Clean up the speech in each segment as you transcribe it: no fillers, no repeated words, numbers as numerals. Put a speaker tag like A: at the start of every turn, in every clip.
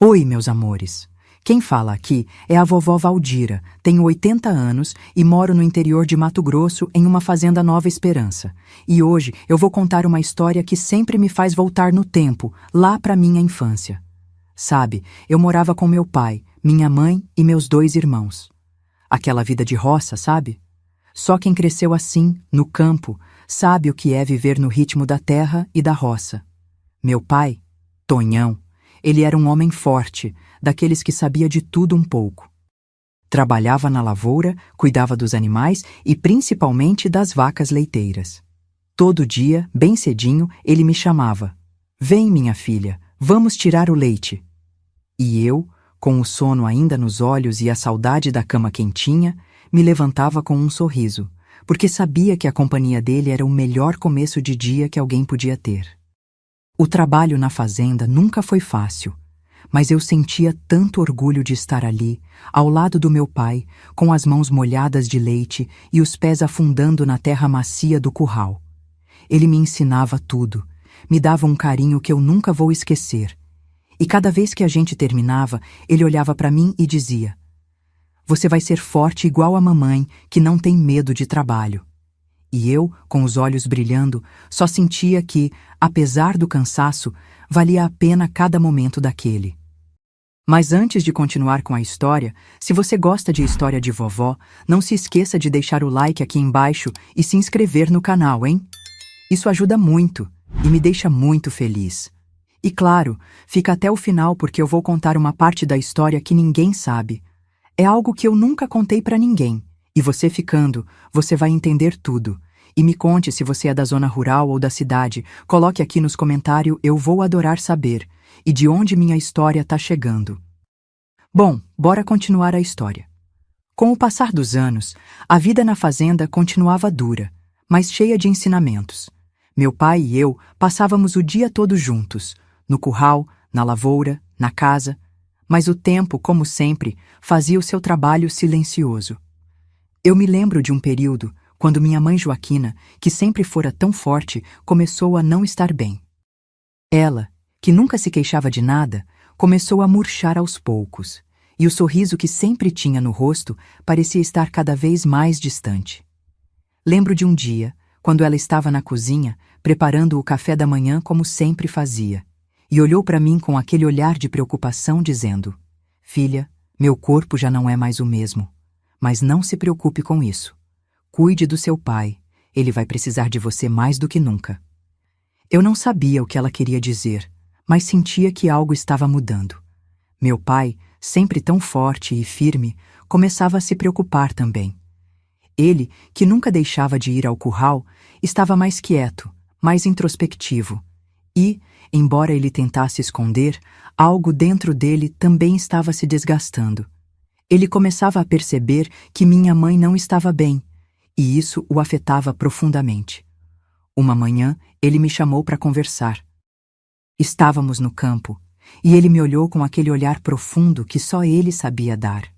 A: Oi, meus amores. Quem fala aqui é a vovó Valdira, tenho 80 anos e moro no interior de Mato Grosso em uma fazenda Nova Esperança. E hoje eu vou contar uma história que sempre me faz voltar no tempo, lá para minha infância. Sabe, eu morava com meu pai, minha mãe e meus 2 irmãos. Aquela vida de roça, sabe? Só quem cresceu assim, no campo, sabe o que é viver no ritmo da terra e da roça. Meu pai, Tonhão, ele era um homem forte, daqueles que sabia de tudo um pouco. Trabalhava na lavoura, cuidava dos animais e principalmente das vacas leiteiras. Todo dia, bem cedinho, ele me chamava. Vem, minha filha, vamos tirar o leite. E eu, com o sono ainda nos olhos e a saudade da cama quentinha, me levantava com um sorriso, porque sabia que a companhia dele era o melhor começo de dia que alguém podia ter. O trabalho na fazenda nunca foi fácil, mas eu sentia tanto orgulho de estar ali, ao lado do meu pai, com as mãos molhadas de leite e os pés afundando na terra macia do curral. Ele me ensinava tudo, me dava um carinho que eu nunca vou esquecer. E cada vez que a gente terminava, ele olhava para mim e dizia: "Você vai ser forte igual a mamãe, que não tem medo de trabalho." E eu, com os olhos brilhando, só sentia que, apesar do cansaço, valia a pena cada momento daquele. Mas antes de continuar com a história, se você gosta de história de vovó, não se esqueça de deixar o like aqui embaixo e se inscrever no canal, hein? Isso ajuda muito e me deixa muito feliz. E claro, fica até o final porque eu vou contar uma parte da história que ninguém sabe. É algo que eu nunca contei pra ninguém. E você ficando, você vai entender tudo. E me conte se você é da zona rural ou da cidade. Coloque aqui nos comentários, eu vou adorar saber. E de onde minha história tá chegando. Bom, bora continuar a história. Com o passar dos anos, a vida na fazenda continuava dura, mas cheia de ensinamentos. Meu pai e eu passávamos o dia todo juntos, no curral, na lavoura, na casa. Mas o tempo, como sempre, fazia o seu trabalho silencioso. Eu me lembro de um período quando minha mãe Joaquina, que sempre fora tão forte, começou a não estar bem. Ela, que nunca se queixava de nada, começou a murchar aos poucos, e o sorriso que sempre tinha no rosto parecia estar cada vez mais distante. Lembro de um dia, quando ela estava na cozinha, preparando o café da manhã como sempre fazia, e olhou para mim com aquele olhar de preocupação, dizendo: "Filha, meu corpo já não é mais o mesmo. Mas não se preocupe com isso. Cuide do seu pai, ele vai precisar de você mais do que nunca." Eu não sabia o que ela queria dizer, mas sentia que algo estava mudando. Meu pai, sempre tão forte e firme, começava a se preocupar também. Ele, que nunca deixava de ir ao curral, estava mais quieto, mais introspectivo. E, embora ele tentasse esconder, algo dentro dele também estava se desgastando. Ele começava a perceber que minha mãe não estava bem, e isso o afetava profundamente. Uma manhã, ele me chamou para conversar. Estávamos no campo, e ele me olhou com aquele olhar profundo que só ele sabia dar.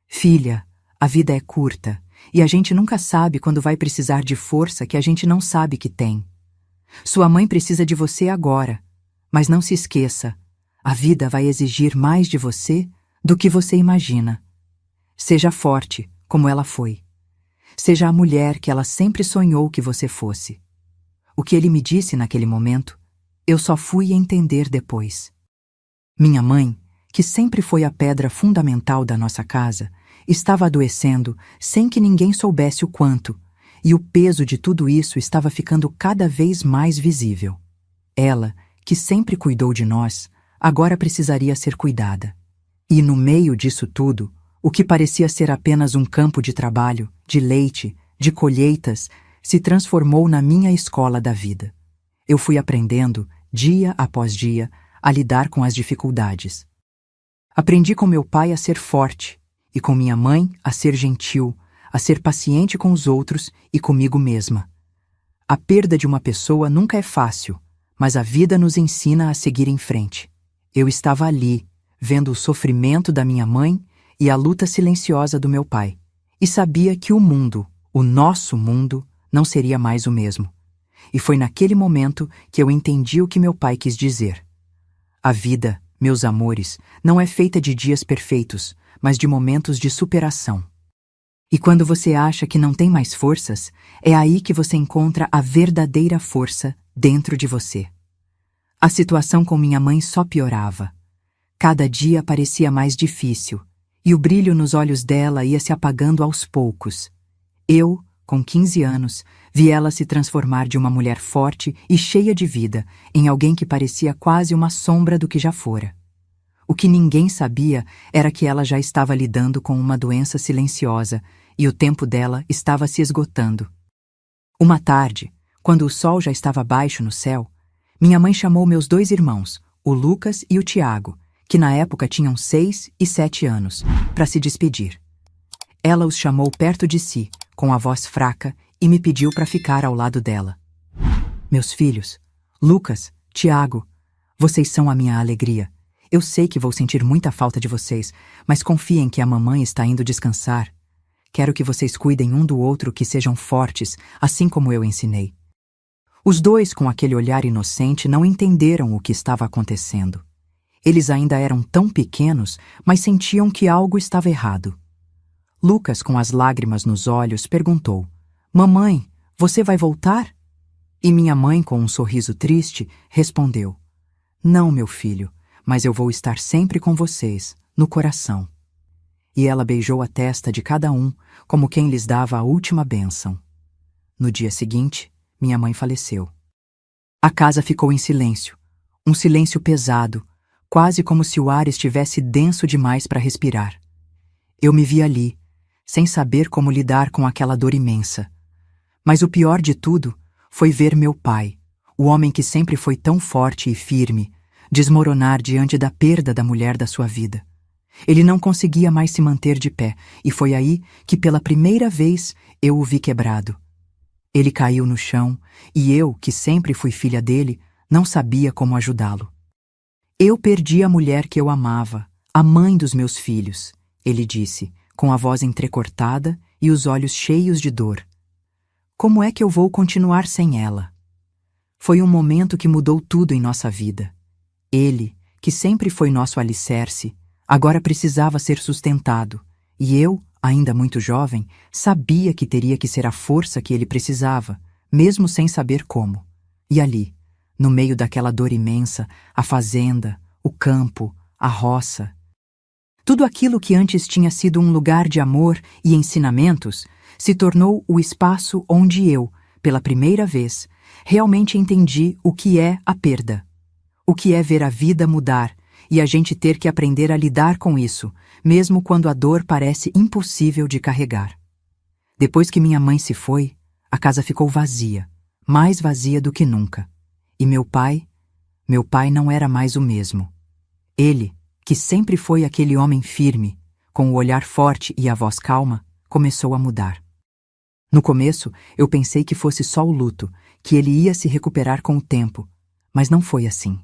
A: "Filha, a vida é curta, e a gente nunca sabe quando vai precisar de força que a gente não sabe que tem. Sua mãe precisa de você agora, mas não se esqueça, a vida vai exigir mais de você do que você imagina. Seja forte, como ela foi. Seja a mulher que ela sempre sonhou que você fosse." O que ele me disse naquele momento, eu só fui entender depois. Minha mãe, que sempre foi a pedra fundamental da nossa casa, estava adoecendo sem que ninguém soubesse o quanto, e o peso de tudo isso estava ficando cada vez mais visível. Ela, que sempre cuidou de nós, agora precisaria ser cuidada. E no meio disso tudo, o que parecia ser apenas um campo de trabalho, de leite, de colheitas, se transformou na minha escola da vida. Eu fui aprendendo, dia após dia, a lidar com as dificuldades. Aprendi com meu pai a ser forte, e com minha mãe a ser gentil, a ser paciente com os outros e comigo mesma. A perda de uma pessoa nunca é fácil, mas a vida nos ensina a seguir em frente. Eu estava ali, vendo o sofrimento da minha mãe e a luta silenciosa do meu pai, e sabia que o mundo, o nosso mundo, não seria mais o mesmo. E foi naquele momento que eu entendi o que meu pai quis dizer. A vida, meus amores, não é feita de dias perfeitos, mas de momentos de superação. E quando você acha que não tem mais forças, é aí que você encontra a verdadeira força dentro de você. A situação com minha mãe só piorava. Cada dia parecia mais difícil, e o brilho nos olhos dela ia se apagando aos poucos. Eu, com 15 anos, vi ela se transformar de uma mulher forte e cheia de vida em alguém que parecia quase uma sombra do que já fora. O que ninguém sabia era que ela já estava lidando com uma doença silenciosa e o tempo dela estava se esgotando. Uma tarde, quando o sol já estava baixo no céu, minha mãe chamou meus 2 irmãos, o Lucas e o Tiago, que na época tinham 6 e 7 anos, para se despedir. Ela os chamou perto de si, com a voz fraca, e me pediu para ficar ao lado dela. Meus filhos, Lucas, Tiago, vocês são a minha alegria. Eu sei que vou sentir muita falta de vocês, mas confiem que a mamãe está indo descansar. Quero que vocês cuidem um do outro, que sejam fortes, assim como eu ensinei. Os 2, com aquele olhar inocente, não entenderam o que estava acontecendo. Eles ainda eram tão pequenos, mas sentiam que algo estava errado. Lucas, com as lágrimas nos olhos, perguntou: "Mamãe, você vai voltar?" E minha mãe, com um sorriso triste, respondeu: "Não, meu filho, mas eu vou estar sempre com vocês, no coração." E ela beijou a testa de cada um, como quem lhes dava a última bênção. No dia seguinte, minha mãe faleceu. A casa ficou em silêncio, um silêncio pesado, quase como se o ar estivesse denso demais para respirar. Eu me vi ali, sem saber como lidar com aquela dor imensa. Mas o pior de tudo foi ver meu pai, o homem que sempre foi tão forte e firme, desmoronar diante da perda da mulher da sua vida. Ele não conseguia mais se manter de pé, e foi aí que pela primeira vez eu o vi quebrado. Ele caiu no chão, e eu, que sempre fui filha dele, não sabia como ajudá-lo. "Eu perdi a mulher que eu amava, a mãe dos meus filhos", ele disse, com a voz entrecortada e os olhos cheios de dor. "Como é que eu vou continuar sem ela?" Foi um momento que mudou tudo em nossa vida. Ele, que sempre foi nosso alicerce, agora precisava ser sustentado, e eu, ainda muito jovem, sabia que teria que ser a força que ele precisava, mesmo sem saber como. E ali, no meio daquela dor imensa, a fazenda, o campo, a roça. Tudo aquilo que antes tinha sido um lugar de amor e ensinamentos se tornou o espaço onde eu, pela primeira vez, realmente entendi o que é a perda. O que é ver a vida mudar e a gente ter que aprender a lidar com isso, mesmo quando a dor parece impossível de carregar. Depois que minha mãe se foi, a casa ficou vazia, mais vazia do que nunca. E meu pai não era mais o mesmo. Ele, que sempre foi aquele homem firme, com o olhar forte e a voz calma, começou a mudar. No começo, eu pensei que fosse só o luto, que ele ia se recuperar com o tempo, mas não foi assim.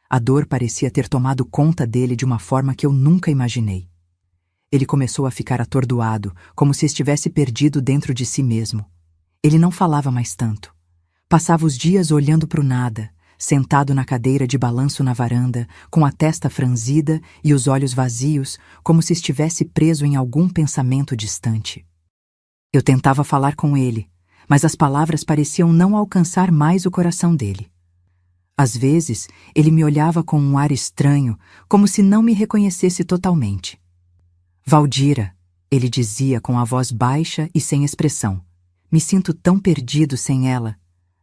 A: A dor parecia ter tomado conta dele de uma forma que eu nunca imaginei. Ele começou a ficar atordoado, como se estivesse perdido dentro de si mesmo. Ele não falava mais tanto. Passava os dias olhando para o nada, sentado na cadeira de balanço na varanda, com a testa franzida e os olhos vazios, como se estivesse preso em algum pensamento distante. Eu tentava falar com ele, mas as palavras pareciam não alcançar mais o coração dele. Às vezes, ele me olhava com um ar estranho, como se não me reconhecesse totalmente. "Valdira", ele dizia com a voz baixa e sem expressão, "me sinto tão perdido sem ela.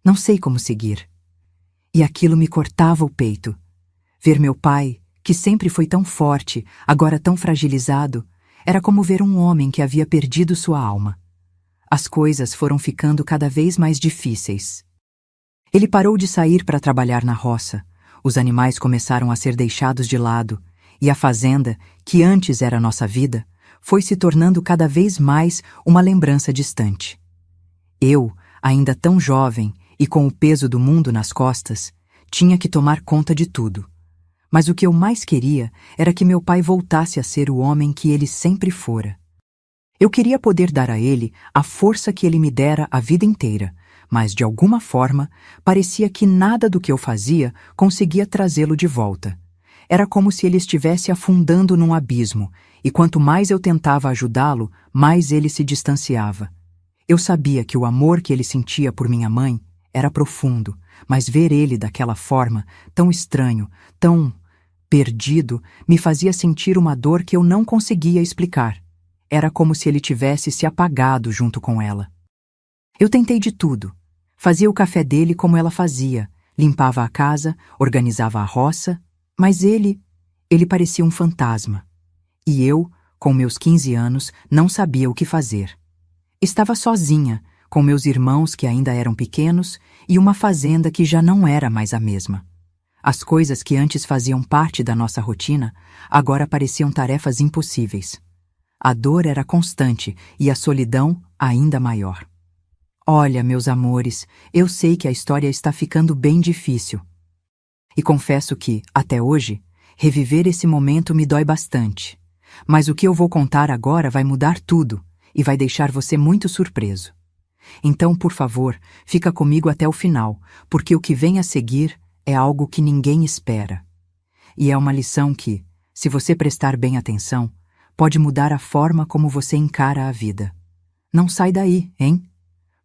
A: Não sei como seguir." E aquilo me cortava o peito. Ver meu pai, que sempre foi tão forte, agora tão fragilizado, era como ver um homem que havia perdido sua alma. As coisas foram ficando cada vez mais difíceis. Ele parou de sair para trabalhar na roça, os animais começaram a ser deixados de lado, e a fazenda, que antes era nossa vida, foi se tornando cada vez mais uma lembrança distante. Eu, ainda tão jovem e com o peso do mundo nas costas, tinha que tomar conta de tudo. Mas o que eu mais queria era que meu pai voltasse a ser o homem que ele sempre fora. Eu queria poder dar a ele a força que ele me dera a vida inteira, mas de alguma forma parecia que nada do que eu fazia conseguia trazê-lo de volta. Era como se ele estivesse afundando num abismo, e quanto mais eu tentava ajudá-lo, mais ele se distanciava. Eu sabia que o amor que ele sentia por minha mãe era profundo, mas ver ele daquela forma, tão estranho, tão perdido, me fazia sentir uma dor que eu não conseguia explicar. Era como se ele tivesse se apagado junto com ela. Eu tentei de tudo. Fazia o café dele como ela fazia, limpava a casa, organizava a roça, mas ele parecia um fantasma. E eu, com meus 15 anos, não sabia o que fazer. Estava sozinha, com meus irmãos que ainda eram pequenos e uma fazenda que já não era mais a mesma. As coisas que antes faziam parte da nossa rotina, agora pareciam tarefas impossíveis. A dor era constante e a solidão ainda maior. Olha, meus amores, eu sei que a história está ficando bem difícil. E confesso que, até hoje, reviver esse momento me dói bastante. Mas o que eu vou contar agora vai mudar tudo e vai deixar você muito surpreso. Então, por favor, fica comigo até o final, porque o que vem a seguir é algo que ninguém espera. E é uma lição que, se você prestar bem atenção, pode mudar a forma como você encara a vida. Não sai daí, hein?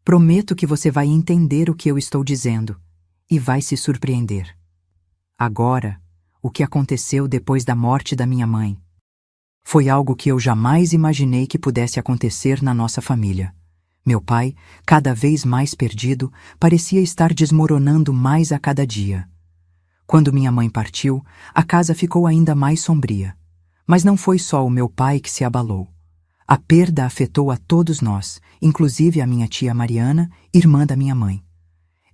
A: Prometo que você vai entender o que eu estou dizendo e vai se surpreender. Agora, o que aconteceu depois da morte da minha mãe foi algo que eu jamais imaginei que pudesse acontecer na nossa família. Meu pai, cada vez mais perdido, parecia estar desmoronando mais a cada dia. Quando minha mãe partiu, a casa ficou ainda mais sombria. Mas não foi só o meu pai que se abalou. A perda afetou a todos nós, inclusive a minha tia Mariana, irmã da minha mãe.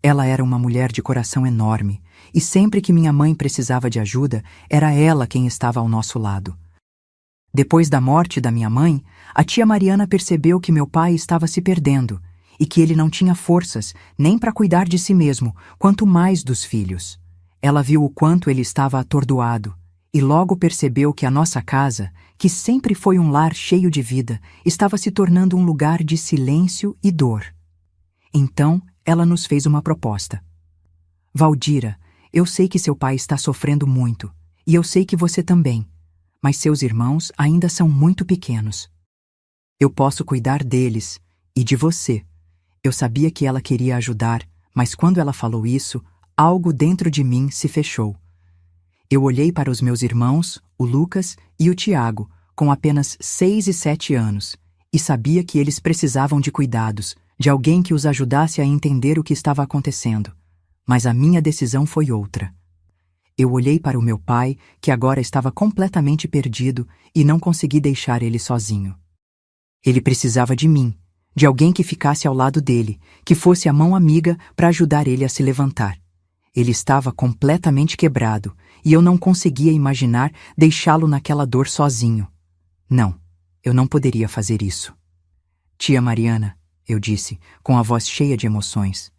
A: Ela era uma mulher de coração enorme, e sempre que minha mãe precisava de ajuda, era ela quem estava ao nosso lado. Depois da morte da minha mãe, a tia Mariana percebeu que meu pai estava se perdendo e que ele não tinha forças nem para cuidar de si mesmo, quanto mais dos filhos. Ela viu o quanto ele estava atordoado e logo percebeu que a nossa casa, que sempre foi um lar cheio de vida, estava se tornando um lugar de silêncio e dor. Então, ela nos fez uma proposta. Valdira, eu sei que seu pai está sofrendo muito, e eu sei que você também. Mas seus irmãos ainda são muito pequenos. Eu posso cuidar deles e de você. Eu sabia que ela queria ajudar, mas quando ela falou isso, algo dentro de mim se fechou. Eu olhei para os meus irmãos, o Lucas e o Tiago, com apenas 6 e 7 anos, e sabia que eles precisavam de cuidados, de alguém que os ajudasse a entender o que estava acontecendo. Mas a minha decisão foi outra. Eu olhei para o meu pai, que agora estava completamente perdido, e não consegui deixar ele sozinho. Ele precisava de mim, de alguém que ficasse ao lado dele, que fosse a mão amiga para ajudar ele a se levantar. Ele estava completamente quebrado, e eu não conseguia imaginar deixá-lo naquela dor sozinho. Não, eu não poderia fazer isso. Tia Mariana, eu disse, com a voz cheia de emoções,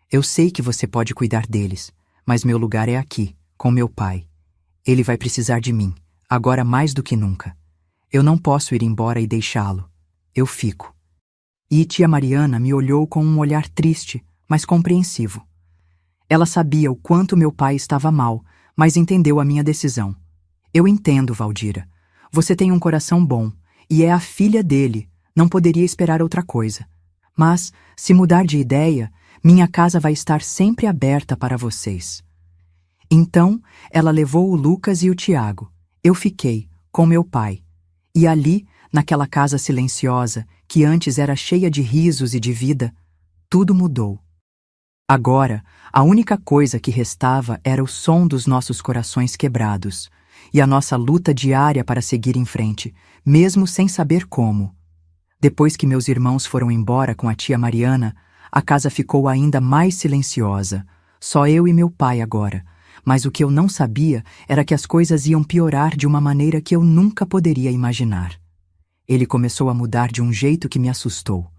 A: eu sei que você pode cuidar deles, mas meu lugar é aqui, com meu pai. Ele vai precisar de mim, agora mais do que nunca. Eu não posso ir embora e deixá-lo. Eu fico. E tia Mariana me olhou com um olhar triste, mas compreensivo. Ela sabia o quanto meu pai estava mal, mas entendeu a minha decisão. Eu entendo, Valdira. Você tem um coração bom, e é a filha dele, não poderia esperar outra coisa. Mas, se mudar de ideia, minha casa vai estar sempre aberta para vocês. Então, ela levou o Lucas e o Tiago. Eu fiquei, com meu pai. E ali, naquela casa silenciosa, que antes era cheia de risos e de vida, tudo mudou. Agora, a única coisa que restava era o som dos nossos corações quebrados e a nossa luta diária para seguir em frente, mesmo sem saber como. Depois que meus irmãos foram embora com a tia Mariana, a casa ficou ainda mais silenciosa. Só eu e meu pai agora. Mas o que eu não sabia era que as coisas iam piorar de uma maneira que eu nunca poderia imaginar. Ele começou a mudar de um jeito que me assustou.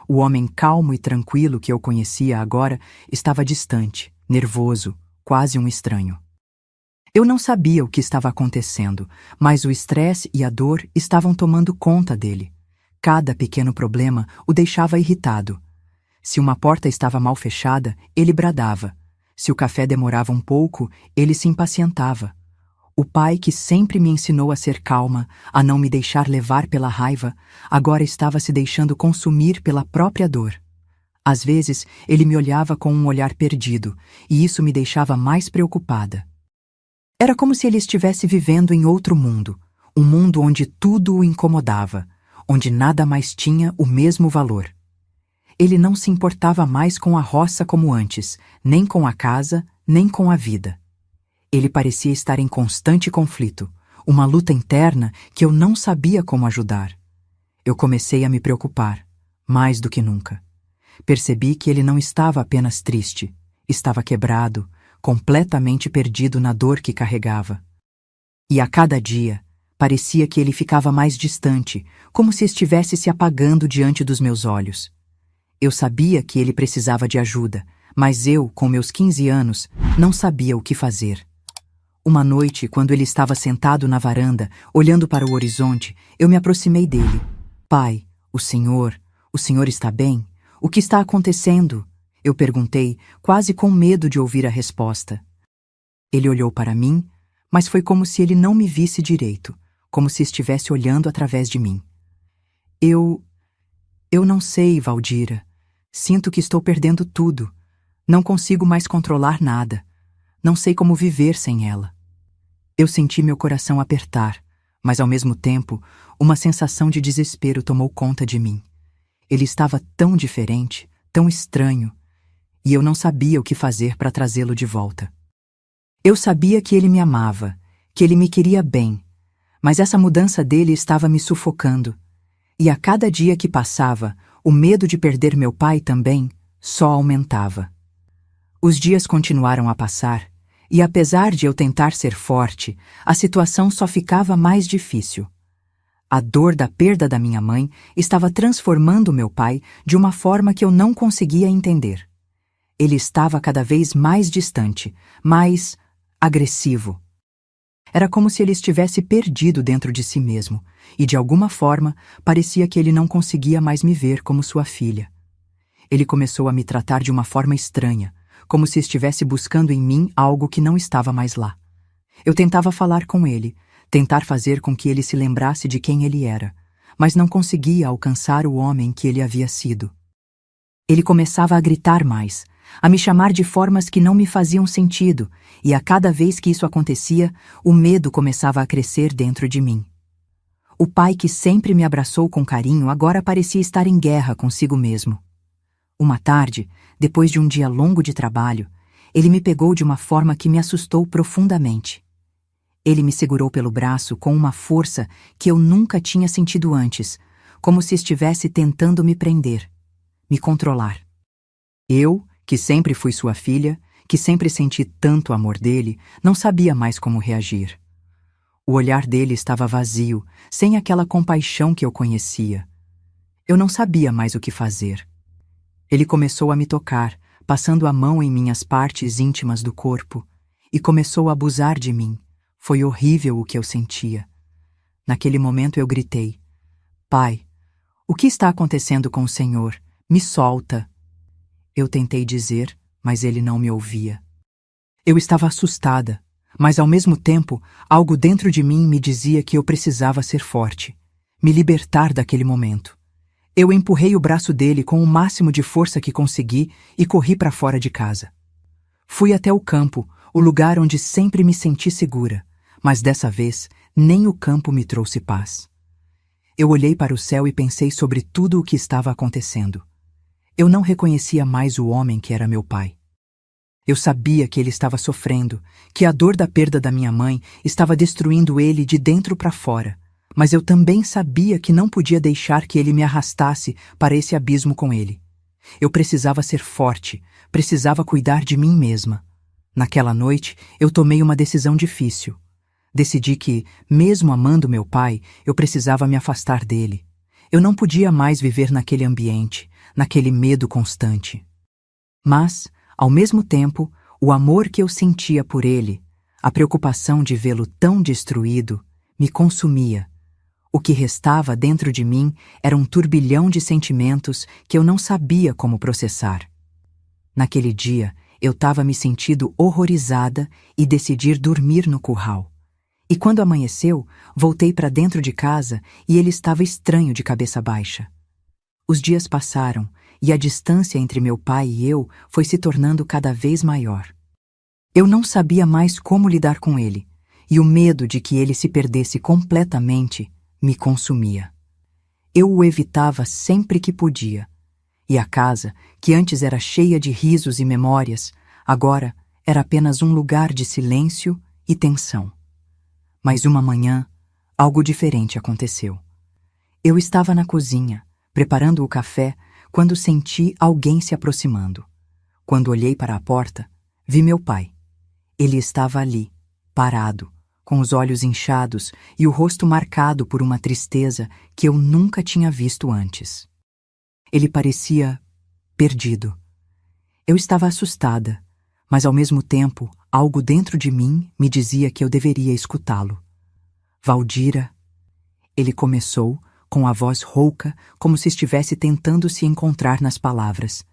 A: O homem calmo e tranquilo que eu conhecia agora estava distante, nervoso, quase um estranho. Eu não sabia o que estava acontecendo, mas o estresse e a dor estavam tomando conta dele. Cada pequeno problema o deixava irritado. Se uma porta estava mal fechada, ele bradava. Se o café demorava um pouco, ele se impacientava. O pai que sempre me ensinou a ser calma, a não me deixar levar pela raiva, agora estava se deixando consumir pela própria dor. Às vezes, ele me olhava com um olhar perdido, e isso me deixava mais preocupada. Era como se ele estivesse vivendo em outro mundo, um mundo onde tudo o incomodava, onde nada mais tinha o mesmo valor. Ele não se importava mais com a roça como antes, nem com a casa, nem com a vida. Ele parecia estar em constante conflito, uma luta interna que eu não sabia como ajudar. Eu comecei a me preocupar, mais do que nunca. Percebi que ele não estava apenas triste, estava quebrado, completamente perdido na dor que carregava. E a cada dia, parecia que ele ficava mais distante, como se estivesse se apagando diante dos meus olhos. Eu sabia que ele precisava de ajuda, mas eu, com meus 15 anos, não sabia o que fazer. Uma noite, quando ele estava sentado na varanda, olhando para o horizonte, eu me aproximei dele. Pai, o senhor está bem? O que está acontecendo? Eu perguntei, quase com medo de ouvir a resposta. Ele olhou para mim, mas foi como se ele não me visse direito, como se estivesse olhando através de mim. Eu não sei, Valdira. Sinto que estou perdendo tudo. Não consigo mais controlar nada. Não sei como viver sem ela. Eu senti meu coração apertar, mas ao mesmo tempo, uma sensação de desespero tomou conta de mim. Ele estava tão diferente, tão estranho, e eu não sabia o que fazer para trazê-lo de volta. Eu sabia que ele me amava, que ele me queria bem, mas essa mudança dele estava me sufocando. E a cada dia que passava, o medo de perder meu pai também só aumentava. Os dias continuaram a passar, e apesar de eu tentar ser forte, a situação só ficava mais difícil. A dor da perda da minha mãe estava transformando meu pai de uma forma que eu não conseguia entender. Ele estava cada vez mais distante, mais agressivo. Era como se ele estivesse perdido dentro de si mesmo, e de alguma forma parecia que ele não conseguia mais me ver como sua filha. Ele começou a me tratar de uma forma estranha, como se estivesse buscando em mim algo que não estava mais lá. Eu tentava falar com ele, tentar fazer com que ele se lembrasse de quem ele era, mas não conseguia alcançar o homem que ele havia sido. Ele começava a gritar mais, a me chamar de formas que não me faziam sentido, e a cada vez que isso acontecia, o medo começava a crescer dentro de mim. O pai que sempre me abraçou com carinho agora parecia estar em guerra consigo mesmo. Uma tarde, depois de um dia longo de trabalho, ele me pegou de uma forma que me assustou profundamente. Ele me segurou pelo braço com uma força que eu nunca tinha sentido antes, como se estivesse tentando me prender, me controlar. Eu, que sempre fui sua filha, que sempre senti tanto amor dele, não sabia mais como reagir. O olhar dele estava vazio, sem aquela compaixão que eu conhecia. Eu não sabia mais o que fazer. Ele começou a me tocar, passando a mão em minhas partes íntimas do corpo, e começou a abusar de mim. Foi horrível o que eu sentia. Naquele momento eu gritei: Pai, o que está acontecendo com o Senhor? Me solta! Eu tentei dizer, mas ele não me ouvia. Eu estava assustada, mas ao mesmo tempo, algo dentro de mim me dizia que eu precisava ser forte, me libertar daquele momento. Eu empurrei o braço dele com o máximo de força que consegui e corri para fora de casa. Fui até o campo, o lugar onde sempre me senti segura, mas dessa vez nem o campo me trouxe paz. Eu olhei para o céu e pensei sobre tudo o que estava acontecendo. Eu não reconhecia mais o homem que era meu pai. Eu sabia que ele estava sofrendo, que a dor da perda da minha mãe estava destruindo ele de dentro para fora, mas eu também sabia que não podia deixar que ele me arrastasse para esse abismo com ele. Eu precisava ser forte, precisava cuidar de mim mesma. Naquela noite, eu tomei uma decisão difícil. Decidi que, mesmo amando meu pai, eu precisava me afastar dele. Eu não podia mais viver naquele ambiente, naquele medo constante. Mas, ao mesmo tempo, o amor que eu sentia por ele, a preocupação de vê-lo tão destruído, me consumia. O que restava dentro de mim era um turbilhão de sentimentos que eu não sabia como processar. Naquele dia, eu estava me sentindo horrorizada e decidi dormir no curral. E quando amanheceu, voltei para dentro de casa e ele estava estranho de cabeça baixa. Os dias passaram e a distância entre meu pai e eu foi se tornando cada vez maior. Eu não sabia mais como lidar com ele, e o medo de que ele se perdesse completamente me consumia. Eu o evitava sempre que podia, e a casa, que antes era cheia de risos e memórias, agora era apenas um lugar de silêncio e tensão. Mas uma manhã, algo diferente aconteceu. Eu estava na cozinha, preparando o café, quando senti alguém se aproximando. Quando olhei para a porta, vi meu pai. Ele estava ali, parado, com os olhos inchados e o rosto marcado por uma tristeza que eu nunca tinha visto antes. Ele parecia perdido. Eu estava assustada, mas ao mesmo tempo, algo dentro de mim me dizia que eu deveria escutá-lo. Valdira, ele começou, com a voz rouca, como se estivesse tentando se encontrar nas palavras.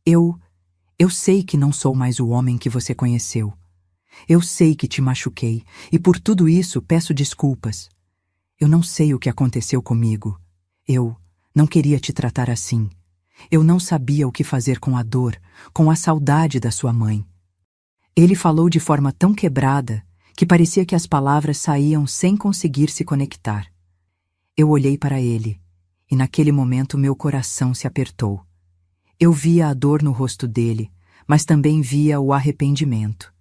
A: Eu sei que não sou mais o homem que você conheceu. Eu sei que te machuquei, e por tudo isso peço desculpas. Eu não sei o que aconteceu comigo. Eu não queria te tratar assim. Eu não sabia o que fazer com a dor, com a saudade da sua mãe. Ele falou de forma tão quebrada que parecia que as palavras saíam sem conseguir se conectar. Eu olhei para ele, e naquele momento meu coração se apertou. Eu via a dor no rosto dele, mas também via o arrependimento.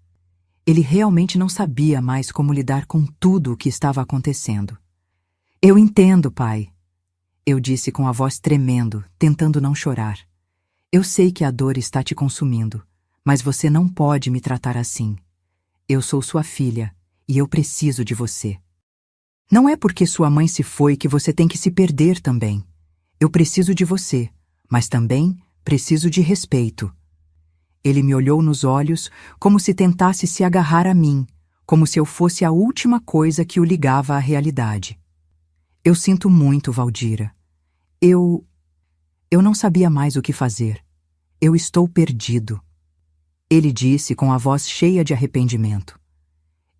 A: Ele realmente não sabia mais como lidar com tudo o que estava acontecendo. Eu entendo, pai, eu disse com a voz tremendo, tentando não chorar. Eu sei que a dor está te consumindo, mas você não pode me tratar assim. Eu sou sua filha, e eu preciso de você. Não é porque sua mãe se foi que você tem que se perder também. Eu preciso de você, mas também preciso de respeito. Ele me olhou nos olhos como se tentasse se agarrar a mim, como se eu fosse a última coisa que o ligava à realidade. Eu sinto muito, Valdira. Eu não sabia mais o que fazer. Eu estou perdido. Ele disse com a voz cheia de arrependimento.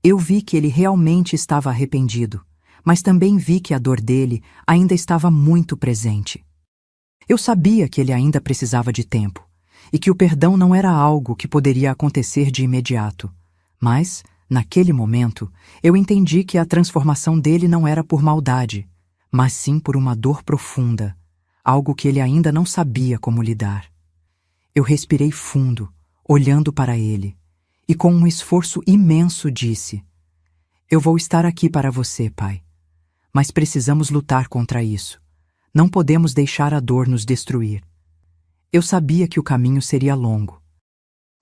A: Eu vi que ele realmente estava arrependido, mas também vi que a dor dele ainda estava muito presente. Eu sabia que ele ainda precisava de tempo, e que o perdão não era algo que poderia acontecer de imediato. Mas, naquele momento, eu entendi que a transformação dele não era por maldade, mas sim por uma dor profunda, algo que ele ainda não sabia como lidar. Eu respirei fundo, olhando para ele, e com um esforço imenso disse: Eu vou estar aqui para você, pai. Mas precisamos lutar contra isso. Não podemos deixar a dor nos destruir. Eu sabia que o caminho seria longo.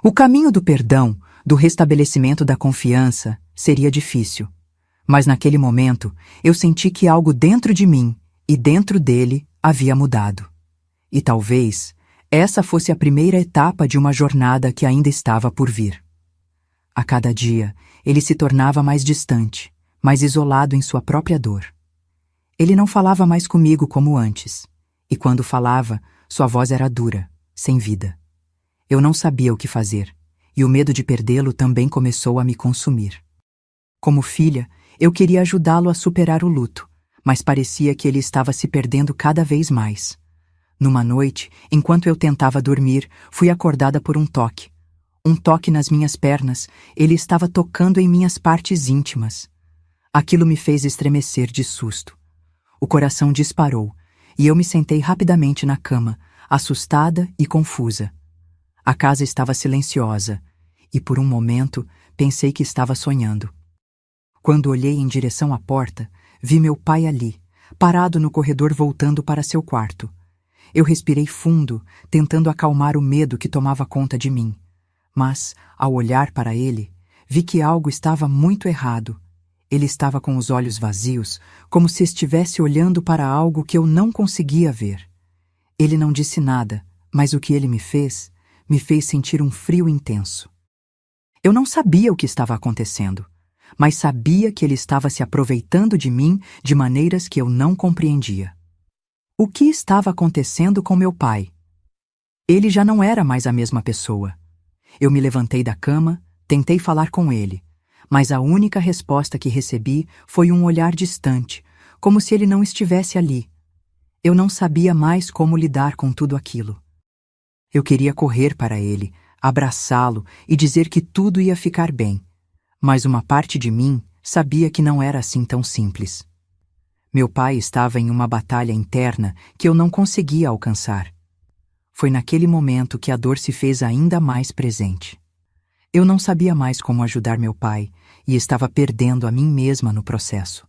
A: O caminho do perdão, do restabelecimento da confiança, seria difícil. Mas naquele momento, eu senti que algo dentro de mim e dentro dele havia mudado. E talvez essa fosse a primeira etapa de uma jornada que ainda estava por vir. A cada dia, ele se tornava mais distante, mais isolado em sua própria dor. Ele não falava mais comigo como antes, e quando falava, sua voz era dura, sem vida. Eu não sabia o que fazer, e o medo de perdê-lo também começou a me consumir. Como filha, eu queria ajudá-lo a superar o luto, mas parecia que ele estava se perdendo cada vez mais. Numa noite, enquanto eu tentava dormir, fui acordada por um toque. Um toque nas minhas pernas, ele estava tocando em minhas partes íntimas. Aquilo me fez estremecer de susto. O coração disparou, e eu me sentei rapidamente na cama, assustada e confusa. A casa estava silenciosa, e por um momento pensei que estava sonhando. Quando olhei em direção à porta, vi meu pai ali, parado no corredor voltando para seu quarto. Eu respirei fundo, tentando acalmar o medo que tomava conta de mim. Mas, ao olhar para ele, vi que algo estava muito errado. Ele estava com os olhos vazios, como se estivesse olhando para algo que eu não conseguia ver. Ele não disse nada, mas o que ele me fez sentir um frio intenso. Eu não sabia o que estava acontecendo, mas sabia que ele estava se aproveitando de mim de maneiras que eu não compreendia. O que estava acontecendo com meu pai? Ele já não era mais a mesma pessoa. Eu me levantei da cama, tentei falar com ele, mas a única resposta que recebi foi um olhar distante, como se ele não estivesse ali. Eu não sabia mais como lidar com tudo aquilo. Eu queria correr para ele, abraçá-lo e dizer que tudo ia ficar bem, mas uma parte de mim sabia que não era assim tão simples. Meu pai estava em uma batalha interna que eu não conseguia alcançar. Foi naquele momento que a dor se fez ainda mais presente. Eu não sabia mais como ajudar meu pai e estava perdendo a mim mesma no processo.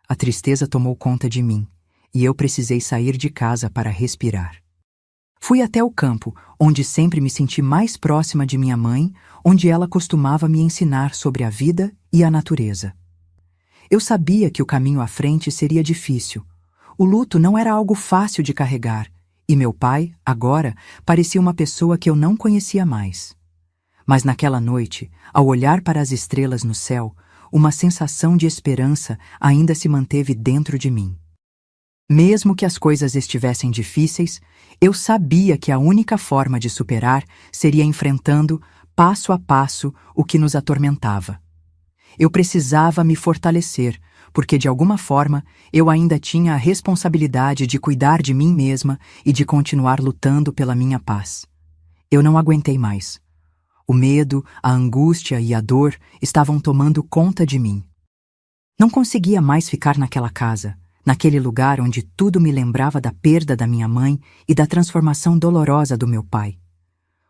A: A tristeza tomou conta de mim e eu precisei sair de casa para respirar. Fui até o campo, onde sempre me senti mais próxima de minha mãe, onde ela costumava me ensinar sobre a vida e a natureza. Eu sabia que o caminho à frente seria difícil. O luto não era algo fácil de carregar, e meu pai, agora, parecia uma pessoa que eu não conhecia mais. Mas naquela noite, ao olhar para as estrelas no céu, uma sensação de esperança ainda se manteve dentro de mim. Mesmo que as coisas estivessem difíceis, eu sabia que a única forma de superar seria enfrentando, passo a passo, o que nos atormentava. Eu precisava me fortalecer, porque de alguma forma eu ainda tinha a responsabilidade de cuidar de mim mesma e de continuar lutando pela minha paz. Eu não aguentei mais. O medo, a angústia e a dor estavam tomando conta de mim. Não conseguia mais ficar naquela casa, naquele lugar onde tudo me lembrava da perda da minha mãe e da transformação dolorosa do meu pai.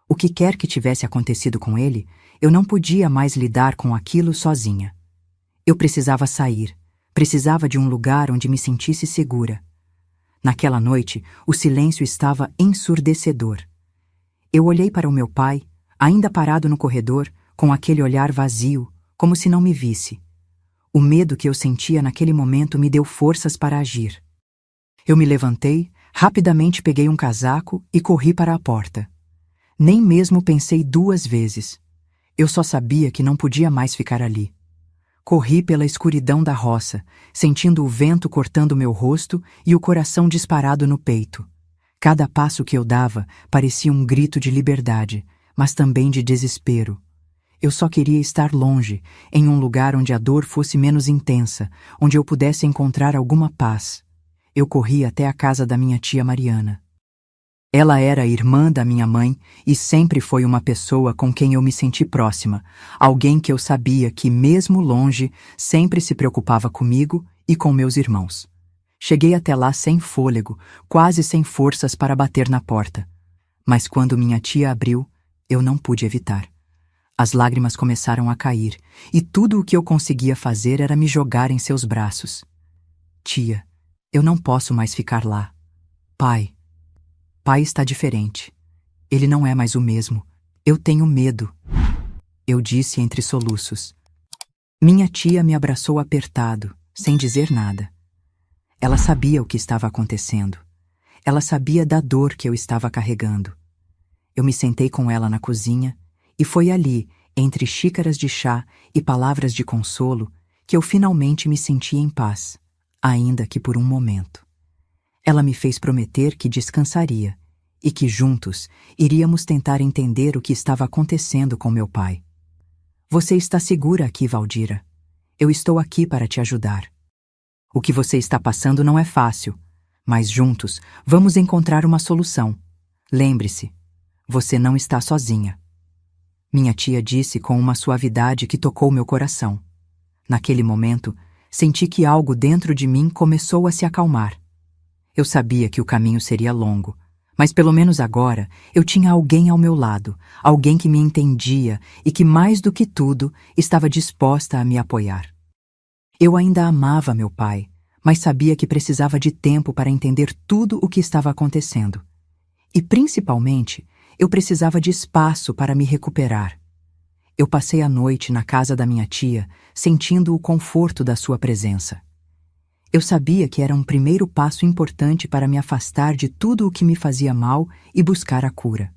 A: O que quer que tivesse acontecido com ele, eu não podia mais lidar com aquilo sozinha. Eu precisava sair, precisava de um lugar onde me sentisse segura. Naquela noite, o silêncio estava ensurdecedor. Eu olhei para o meu pai, ainda parado no corredor, com aquele olhar vazio, como se não me visse. O medo que eu sentia naquele momento me deu forças para agir. Eu me levantei, rapidamente peguei um casaco e corri para a porta. Nem mesmo pensei 2 vezes. Eu só sabia que não podia mais ficar ali. Corri pela escuridão da roça, sentindo o vento cortando meu rosto e o coração disparado no peito. Cada passo que eu dava parecia um grito de liberdade, mas também de desespero. Eu só queria estar longe, em um lugar onde a dor fosse menos intensa, onde eu pudesse encontrar alguma paz. Eu corri até a casa da minha tia Mariana. Ela era a irmã da minha mãe e sempre foi uma pessoa com quem eu me senti próxima, alguém que eu sabia que, mesmo longe, sempre se preocupava comigo e com meus irmãos. Cheguei até lá sem fôlego, quase sem forças para bater na porta. Mas quando minha tia abriu, eu não pude evitar. As lágrimas começaram a cair, e tudo o que eu conseguia fazer era me jogar em seus braços. Tia, eu não posso mais ficar lá. Pai está diferente. Ele não é mais o mesmo. Eu tenho medo. Eu disse entre soluços. Minha tia me abraçou apertado, sem dizer nada. Ela sabia o que estava acontecendo. Ela sabia da dor que eu estava carregando. Eu me sentei com ela na cozinha, e foi ali, entre xícaras de chá e palavras de consolo, que eu finalmente me senti em paz, ainda que por um momento. Ela me fez prometer que descansaria e que juntos iríamos tentar entender o que estava acontecendo com meu pai. Você está segura aqui, Valdira. Eu estou aqui para te ajudar. O que você está passando não é fácil, mas juntos vamos encontrar uma solução. Lembre-se, você não está sozinha. Minha tia disse com uma suavidade que tocou meu coração. Naquele momento, senti que algo dentro de mim começou a se acalmar. Eu sabia que o caminho seria longo, mas pelo menos agora eu tinha alguém ao meu lado, alguém que me entendia e que, mais do que tudo, estava disposta a me apoiar. Eu ainda amava meu pai, mas sabia que precisava de tempo para entender tudo o que estava acontecendo. E, principalmente, eu precisava de espaço para me recuperar. Eu passei a noite na casa da minha tia, sentindo o conforto da sua presença. Eu sabia que era um primeiro passo importante para me afastar de tudo o que me fazia mal e buscar a cura.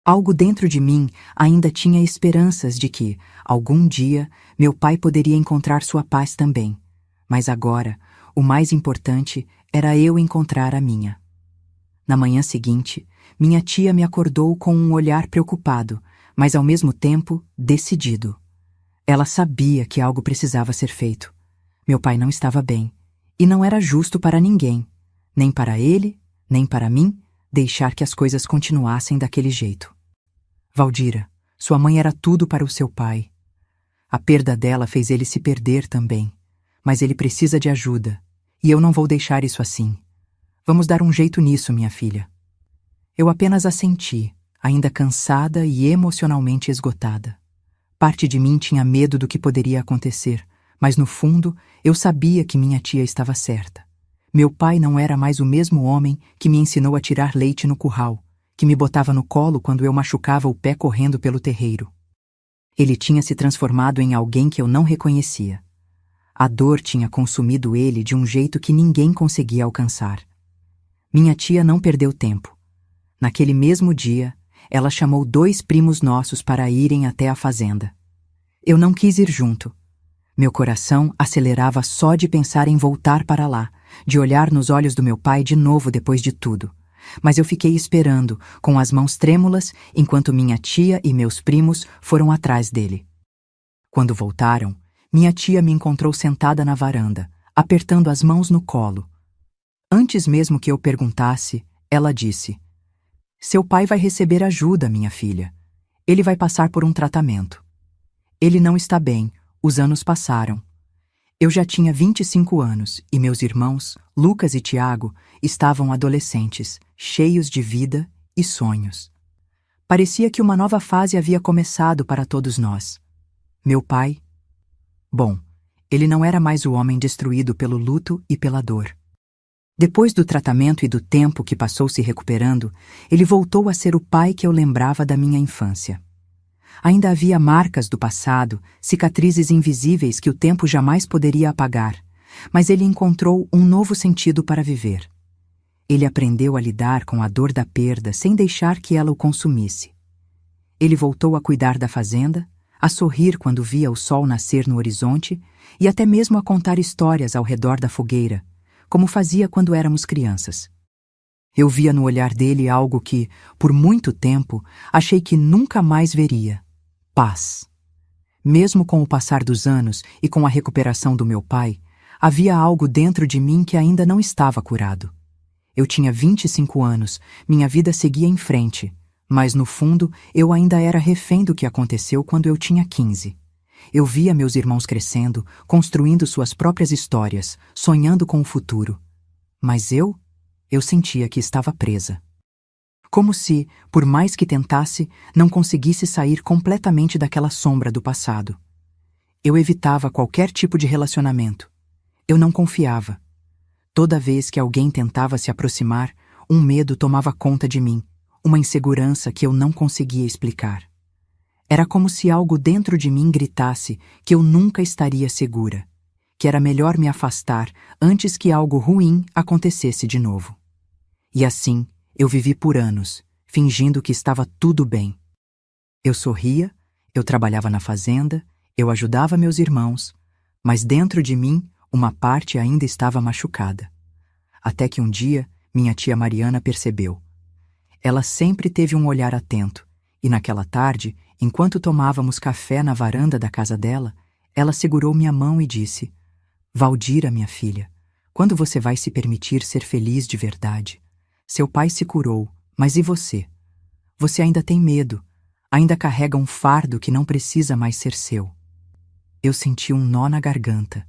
A: Algo dentro de mim ainda tinha esperanças de que, algum dia, meu pai poderia encontrar sua paz também. Mas agora, o mais importante era eu encontrar a minha. Na manhã seguinte, minha tia me acordou com um olhar preocupado, mas ao mesmo tempo decidido. Ela sabia que algo precisava ser feito. Meu pai não estava bem, e não era justo para ninguém, nem para ele, nem para mim, deixar que as coisas continuassem daquele jeito. Valdira, sua mãe era tudo para o seu pai. A perda dela fez ele se perder também, mas ele precisa de ajuda, e eu não vou deixar isso assim. Vamos dar um jeito nisso, minha filha. Eu apenas assenti, ainda cansada e emocionalmente esgotada. Parte de mim tinha medo do que poderia acontecer, mas no fundo eu sabia que minha tia estava certa. Meu pai não era mais o mesmo homem que me ensinou a tirar leite no curral, que me botava no colo quando eu machucava o pé correndo pelo terreiro. Ele tinha se transformado em alguém que eu não reconhecia. A dor tinha consumido ele de um jeito que ninguém conseguia alcançar. Minha tia não perdeu tempo. Naquele mesmo dia, ela chamou 2 primos nossos para irem até a fazenda. Eu não quis ir junto. Meu coração acelerava só de pensar em voltar para lá, de olhar nos olhos do meu pai de novo depois de tudo. Mas eu fiquei esperando, com as mãos trêmulas, enquanto minha tia e meus primos foram atrás dele. Quando voltaram, minha tia me encontrou sentada na varanda, apertando as mãos no colo. Antes mesmo que eu perguntasse, ela disse: "Seu pai vai receber ajuda, minha filha. Ele vai passar por um tratamento. Ele não está bem, os anos passaram. Eu já tinha 25 anos e meus irmãos, Lucas e Tiago, estavam adolescentes, cheios de vida e sonhos. Parecia que uma nova fase havia começado para todos nós. Meu pai... Bom, ele não era mais o homem destruído pelo luto e pela dor. Depois do tratamento e do tempo que passou se recuperando, ele voltou a ser o pai que eu lembrava da minha infância. Ainda havia marcas do passado, cicatrizes invisíveis que o tempo jamais poderia apagar, mas ele encontrou um novo sentido para viver. Ele aprendeu a lidar com a dor da perda sem deixar que ela o consumisse. Ele voltou a cuidar da fazenda, a sorrir quando via o sol nascer no horizonte e até mesmo a contar histórias ao redor da fogueira, como fazia quando éramos crianças. Eu via no olhar dele algo que, por muito tempo, achei que nunca mais veria: paz. Mesmo com o passar dos anos e com a recuperação do meu pai, havia algo dentro de mim que ainda não estava curado. Eu tinha 25 anos, minha vida seguia em frente, mas no fundo eu ainda era refém do que aconteceu quando eu tinha 15. Eu via meus irmãos crescendo, construindo suas próprias histórias, sonhando com o futuro. Mas eu sentia que estava presa. Como se, por mais que tentasse, não conseguisse sair completamente daquela sombra do passado. Eu evitava qualquer tipo de relacionamento. Eu não confiava. Toda vez que alguém tentava se aproximar, um medo tomava conta de mim, uma insegurança que eu não conseguia explicar. Era como se algo dentro de mim gritasse que eu nunca estaria segura, que era melhor me afastar antes que algo ruim acontecesse de novo. E assim, eu vivi por anos, fingindo que estava tudo bem. Eu sorria, eu trabalhava na fazenda, eu ajudava meus irmãos, mas dentro de mim, uma parte ainda estava machucada. Até que um dia, minha tia Mariana percebeu. Ela sempre teve um olhar atento, e naquela tarde, enquanto tomávamos café na varanda da casa dela, ela segurou minha mão e disse: "Valdira, minha filha, quando você vai se permitir ser feliz de verdade? Seu pai se curou, mas e você? Você ainda tem medo, ainda carrega um fardo que não precisa mais ser seu." Eu senti um nó na garganta.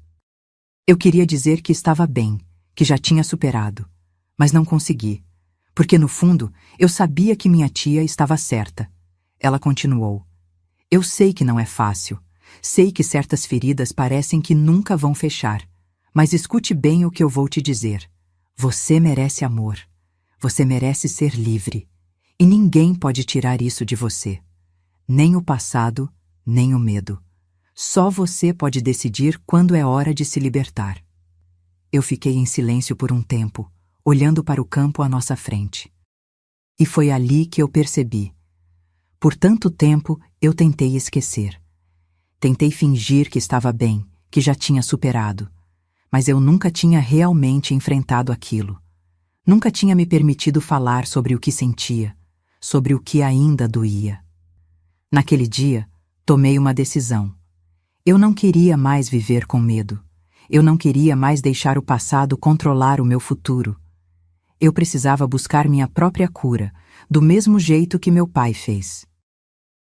A: Eu queria dizer que estava bem, que já tinha superado, mas não consegui, porque no fundo eu sabia que minha tia estava certa. Ela continuou: "Eu sei que não é fácil, sei que certas feridas parecem que nunca vão fechar, mas escute bem o que eu vou te dizer. Você merece amor, você merece ser livre, e ninguém pode tirar isso de você. Nem o passado, nem o medo. Só você pode decidir quando é hora de se libertar." Eu fiquei em silêncio por um tempo, olhando para o campo à nossa frente. E foi ali que eu percebi. Por tanto tempo, eu tentei esquecer. Tentei fingir que estava bem, que já tinha superado. Mas eu nunca tinha realmente enfrentado aquilo. Nunca tinha me permitido falar sobre o que sentia, sobre o que ainda doía. Naquele dia, tomei uma decisão. Eu não queria mais viver com medo. Eu não queria mais deixar o passado controlar o meu futuro. Eu precisava buscar minha própria cura, do mesmo jeito que meu pai fez.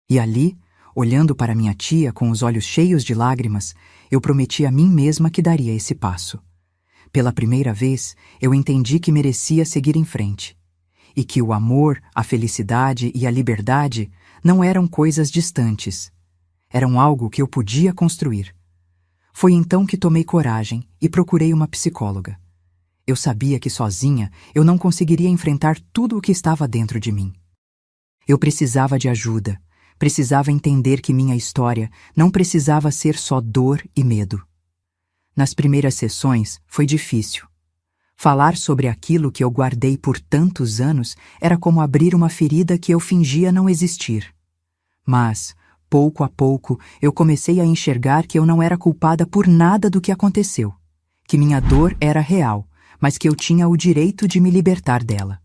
A: E ali, olhando para minha tia com os olhos cheios de lágrimas, eu prometi a mim mesma que daria esse passo. Pela primeira vez, eu entendi que merecia seguir em frente. E que o amor, a felicidade e a liberdade não eram coisas distantes. Eram algo que eu podia construir. Foi então que tomei coragem e procurei uma psicóloga. Eu sabia que sozinha eu não conseguiria enfrentar tudo o que estava dentro de mim. Eu precisava de ajuda, precisava entender que minha história não precisava ser só dor e medo. Nas primeiras sessões foi difícil. Falar sobre aquilo que eu guardei por tantos anos era como abrir uma ferida que eu fingia não existir. Mas, pouco a pouco, eu comecei a enxergar que eu não era culpada por nada do que aconteceu, que minha dor era real, mas que eu tinha o direito de me libertar dela.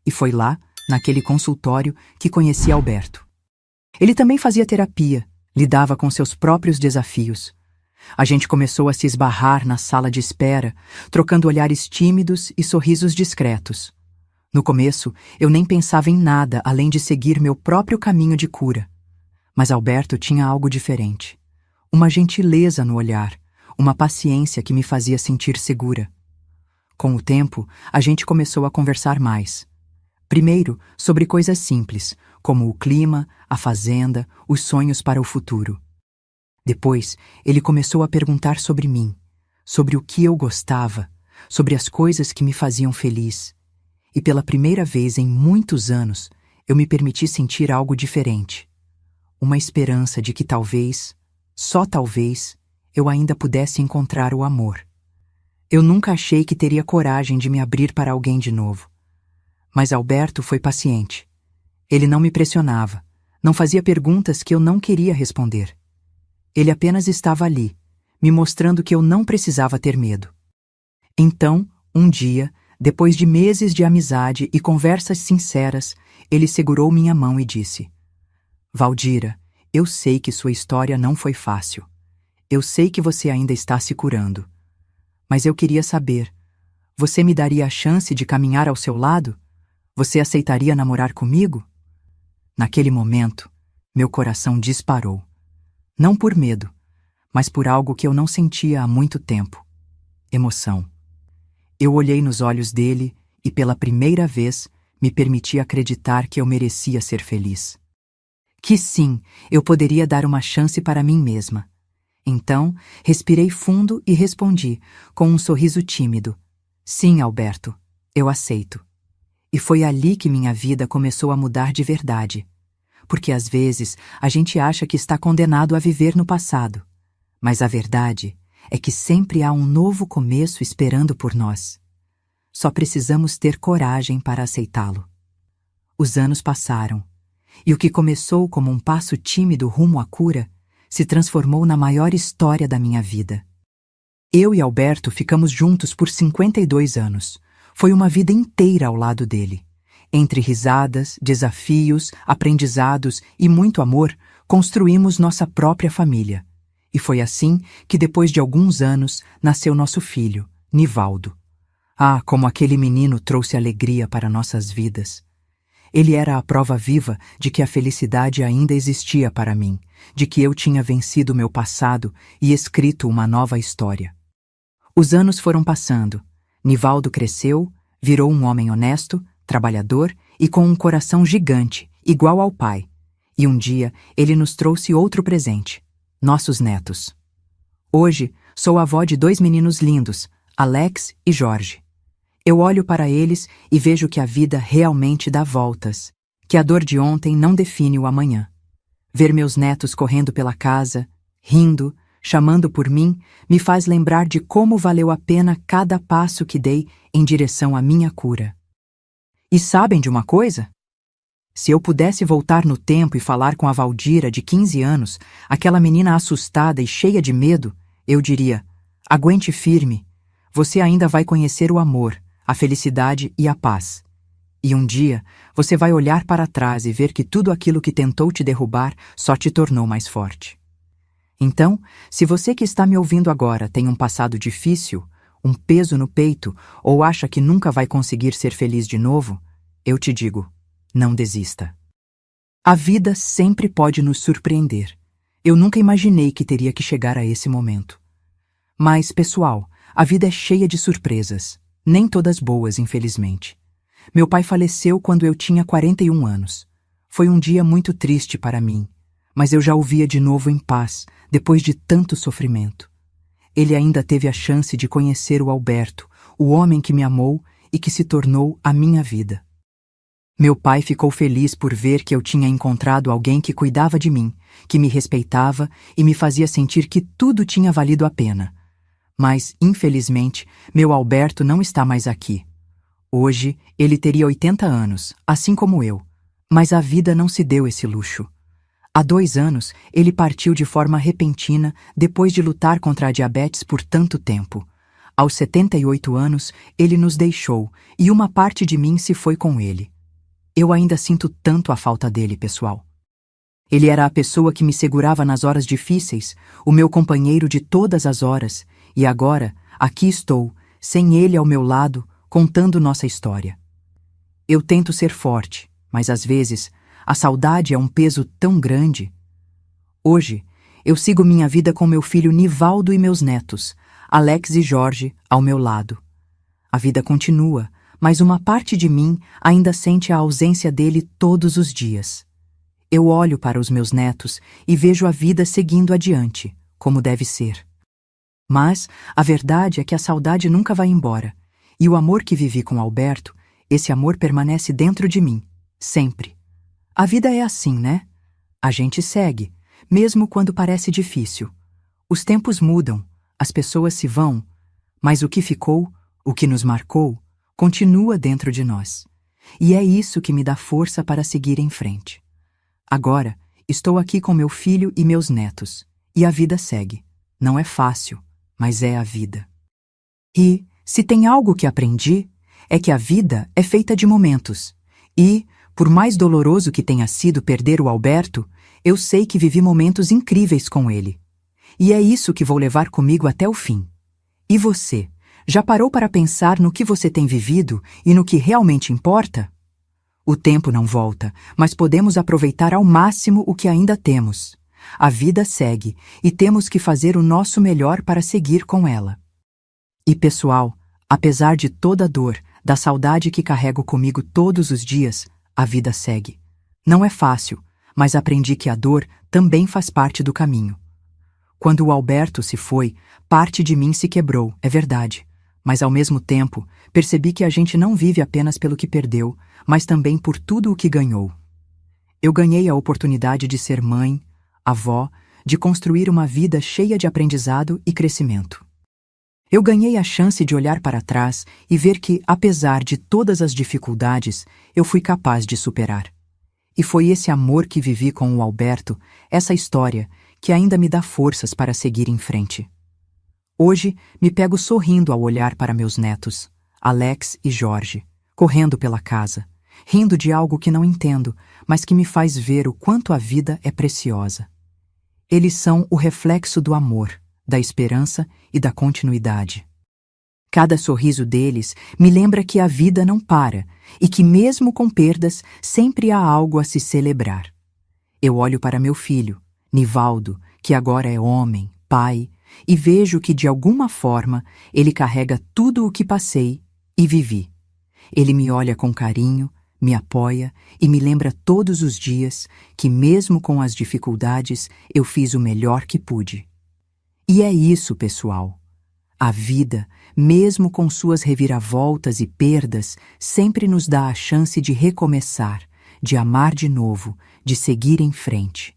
A: E foi lá, naquele consultório, que conheci Alberto. Ele também fazia terapia, lidava com seus próprios desafios. A gente começou a se esbarrar na sala de espera, trocando olhares tímidos e sorrisos discretos. No começo, eu nem pensava em nada além de seguir meu próprio caminho de cura. Mas Alberto tinha algo diferente. Uma gentileza no olhar, uma paciência que me fazia sentir segura. Com o tempo, a gente começou a conversar mais. Primeiro, sobre coisas simples, como o clima, a fazenda, os sonhos para o futuro. Depois, ele começou a perguntar sobre mim, sobre o que eu gostava, sobre as coisas que me faziam feliz. E pela primeira vez em muitos anos, eu me permiti sentir algo diferente. Uma esperança de que talvez, só talvez, eu ainda pudesse encontrar o amor. Eu nunca achei que teria coragem de me abrir para alguém de novo. Mas Alberto foi paciente. Ele não me pressionava, não fazia perguntas que eu não queria responder. Ele apenas estava ali, me mostrando que eu não precisava ter medo. Então, um dia, depois de meses de amizade e conversas sinceras, ele segurou minha mão e disse: Valdira, eu sei que sua história não foi fácil. Eu sei que você ainda está se curando. Mas eu queria saber, você me daria a chance de caminhar ao seu lado? Você aceitaria namorar comigo? Naquele momento, meu coração disparou. Não por medo, mas por algo que eu não sentia há muito tempo. Emoção. Eu olhei nos olhos dele e, pela primeira vez, me permiti acreditar que eu merecia ser feliz. Que sim, eu poderia dar uma chance para mim mesma. Então, respirei fundo e respondi, com um sorriso tímido: Sim, Alberto, eu aceito. E foi ali que minha vida começou a mudar de verdade. Porque às vezes a gente acha que está condenado a viver no passado. Mas a verdade é que sempre há um novo começo esperando por nós. Só precisamos ter coragem para aceitá-lo. Os anos passaram, e o que começou como um passo tímido rumo à cura se transformou na maior história da minha vida. Eu e Alberto ficamos juntos por 52 anos. Foi uma vida inteira ao lado dele. Entre risadas, desafios, aprendizados e muito amor, construímos nossa própria família. E foi assim que, depois de alguns anos, nasceu nosso filho, Nivaldo. Ah, como aquele menino trouxe alegria para nossas vidas. Ele era a prova viva de que a felicidade ainda existia para mim, de que eu tinha vencido meu passado e escrito uma nova história. Os anos foram passando. Nivaldo cresceu, virou um homem honesto, trabalhador e com um coração gigante, igual ao pai. E um dia ele nos trouxe outro presente: nossos netos. Hoje sou avó de 2 meninos lindos, Alex e Jorge. Eu olho para eles e vejo que a vida realmente dá voltas, que a dor de ontem não define o amanhã. Ver meus netos correndo pela casa, rindo, chamando por mim, me faz lembrar de como valeu a pena cada passo que dei em direção à minha cura. E sabem de uma coisa? Se eu pudesse voltar no tempo e falar com a Valdira de 15 anos, aquela menina assustada e cheia de medo, eu diria: aguente firme, você ainda vai conhecer o amor, a felicidade e a paz. E um dia, você vai olhar para trás e ver que tudo aquilo que tentou te derrubar só te tornou mais forte. Então, se você que está me ouvindo agora tem um passado difícil, um peso no peito ou acha que nunca vai conseguir ser feliz de novo, eu te digo, não desista. A vida sempre pode nos surpreender. Eu nunca imaginei que teria que chegar a esse momento. Mas, pessoal, a vida é cheia de surpresas, nem todas boas, infelizmente. Meu pai faleceu quando eu tinha 41 anos. Foi um dia muito triste para mim, mas eu já o via de novo em paz, depois de tanto sofrimento. Ele ainda teve a chance de conhecer o Alberto, o homem que me amou e que se tornou a minha vida. Meu pai ficou feliz por ver que eu tinha encontrado alguém que cuidava de mim, que me respeitava e me fazia sentir que tudo tinha valido a pena. Mas, infelizmente, meu Alberto não está mais aqui. Hoje, ele teria 80 anos, assim como eu. Mas a vida não se deu esse luxo. Há 2 anos, ele partiu de forma repentina depois de lutar contra a diabetes por tanto tempo. Aos 78 anos, ele nos deixou e uma parte de mim se foi com ele. Eu ainda sinto tanto a falta dele, pessoal. Ele era a pessoa que me segurava nas horas difíceis, o meu companheiro de todas as horas, e agora, aqui estou, sem ele ao meu lado, contando nossa história. Eu tento ser forte, mas às vezes a saudade é um peso tão grande. Hoje, eu sigo minha vida com meu filho Nivaldo e meus netos, Alex e Jorge, ao meu lado. A vida continua, mas uma parte de mim ainda sente a ausência dele todos os dias. Eu olho para os meus netos e vejo a vida seguindo adiante, como deve ser. Mas a verdade é que a saudade nunca vai embora, e o amor que vivi com Alberto, esse amor permanece dentro de mim, sempre. A vida é assim, né? A gente segue, mesmo quando parece difícil. Os tempos mudam, as pessoas se vão, mas o que ficou, o que nos marcou, continua dentro de nós. E é isso que me dá força para seguir em frente. Agora, estou aqui com meu filho e meus netos, e a vida segue. Não é fácil, mas é a vida. E, se tem algo que aprendi, é que a vida é feita de momentos. E, por mais doloroso que tenha sido perder o Alberto, eu sei que vivi momentos incríveis com ele. E é isso que vou levar comigo até o fim. E você? Já parou para pensar no que você tem vivido e no que realmente importa? O tempo não volta, mas podemos aproveitar ao máximo o que ainda temos. A vida segue e temos que fazer o nosso melhor para seguir com ela. E pessoal, apesar de toda a dor, da saudade que carrego comigo todos os dias, a vida segue. Não é fácil, mas aprendi que a dor também faz parte do caminho. Quando o Alberto se foi, parte de mim se quebrou, é verdade. Mas, ao mesmo tempo, percebi que a gente não vive apenas pelo que perdeu, mas também por tudo o que ganhou. Eu ganhei a oportunidade de ser mãe, avó, de construir uma vida cheia de aprendizado e crescimento. Eu ganhei a chance de olhar para trás e ver que, apesar de todas as dificuldades, eu fui capaz de superar. E foi esse amor que vivi com o Alberto, essa história, que ainda me dá forças para seguir em frente. Hoje, me pego sorrindo ao olhar para meus netos, Alex e Jorge, correndo pela casa, rindo de algo que não entendo, mas que me faz ver o quanto a vida é preciosa. Eles são o reflexo do amor, da esperança e da continuidade. Cada sorriso deles me lembra que a vida não para e que, mesmo com perdas, sempre há algo a se celebrar. Eu olho para meu filho, Nivaldo, que agora é homem, pai, e vejo que, de alguma forma, ele carrega tudo o que passei e vivi. Ele me olha com carinho, me apoia e me lembra todos os dias que, mesmo com as dificuldades, eu fiz o melhor que pude. E é isso, pessoal. A vida, mesmo com suas reviravoltas e perdas, sempre nos dá a chance de recomeçar, de amar de novo, de seguir em frente.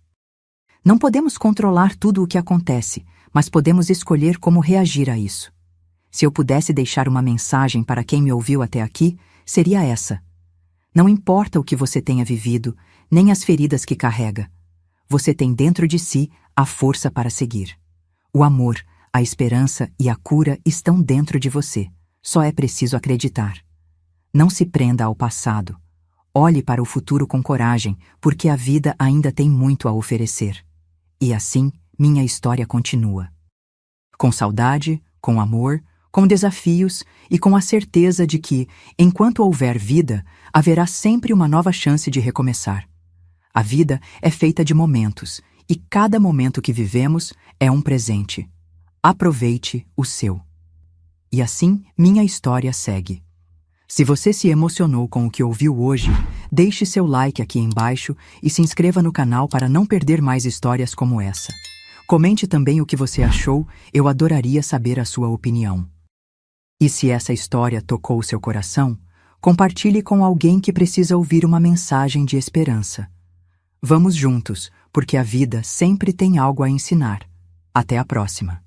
A: Não podemos controlar tudo o que acontece, mas podemos escolher como reagir a isso. Se eu pudesse deixar uma mensagem para quem me ouviu até aqui, seria essa. Não importa o que você tenha vivido, nem as feridas que carrega. Você tem dentro de si a força para seguir. O amor, a esperança e a cura estão dentro de você. Só é preciso acreditar. Não se prenda ao passado. Olhe para o futuro com coragem, porque a vida ainda tem muito a oferecer. E assim, minha história continua. Com saudade, com amor, com desafios e com a certeza de que, enquanto houver vida, haverá sempre uma nova chance de recomeçar. A vida é feita de momentos, e cada momento que vivemos é um presente. Aproveite o seu. E assim, minha história segue. Se você se emocionou com o que ouviu hoje, deixe seu like aqui embaixo e se inscreva no canal para não perder mais histórias como essa. Comente também o que você achou, eu adoraria saber a sua opinião. E se essa história tocou seu coração, compartilhe com alguém que precisa ouvir uma mensagem de esperança. Vamos juntos, porque a vida sempre tem algo a ensinar. Até a próxima.